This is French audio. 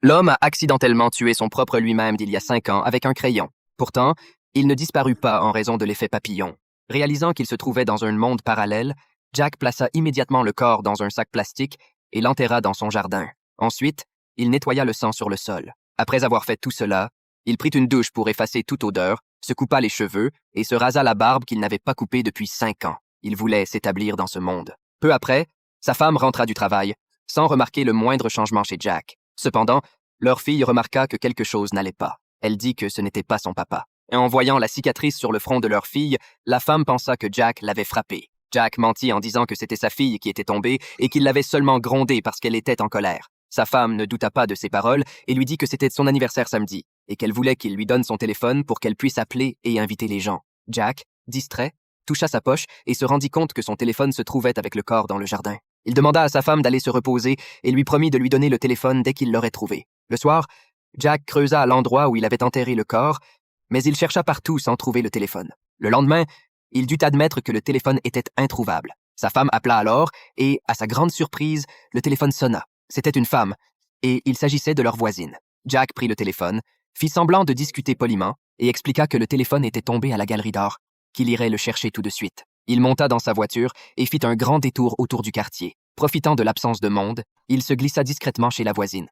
L'homme a accidentellement tué son propre lui-même d'il y a 5 ans avec un crayon. Pourtant, il ne disparut pas en raison de l'effet papillon. Réalisant qu'il se trouvait dans un monde parallèle, Jack plaça immédiatement le corps dans un sac plastique et l'enterra dans son jardin. Ensuite, il nettoya le sang sur le sol. Après avoir fait tout cela, il prit une douche pour effacer toute odeur, se coupa les cheveux et se rasa la barbe qu'il n'avait pas coupée depuis 5 ans. Il voulait s'établir dans ce monde. Peu après, sa femme rentra du travail, sans remarquer le moindre changement chez Jack. Cependant, leur fille remarqua que quelque chose n'allait pas. Elle dit que ce n'était pas son papa. Et en voyant la cicatrice sur le front de leur fille, la femme pensa que Jack l'avait frappée. Jack mentit en disant que c'était sa fille qui était tombée et qu'il l'avait seulement grondée parce qu'elle était en colère. Sa femme ne douta pas de ses paroles et lui dit que c'était son anniversaire samedi et qu'elle voulait qu'il lui donne son téléphone pour qu'elle puisse appeler et inviter les gens. Jack, distrait, toucha sa poche et se rendit compte que son téléphone se trouvait avec le corps dans le jardin. Il demanda à sa femme d'aller se reposer et lui promit de lui donner le téléphone dès qu'il l'aurait trouvé. Le soir, Jack creusa à l'endroit où il avait enterré le corps, mais il chercha partout sans trouver le téléphone. Le lendemain, il dut admettre que le téléphone était introuvable. Sa femme appela alors et, à sa grande surprise, le téléphone sonna. C'était une femme, et il s'agissait de leur voisine. Jack prit le téléphone, fit semblant de discuter poliment et expliqua que le téléphone était tombé à la galerie d'or, qu'il irait le chercher tout de suite. Il monta dans sa voiture et fit un grand détour autour du quartier. Profitant de l'absence de monde, il se glissa discrètement chez la voisine.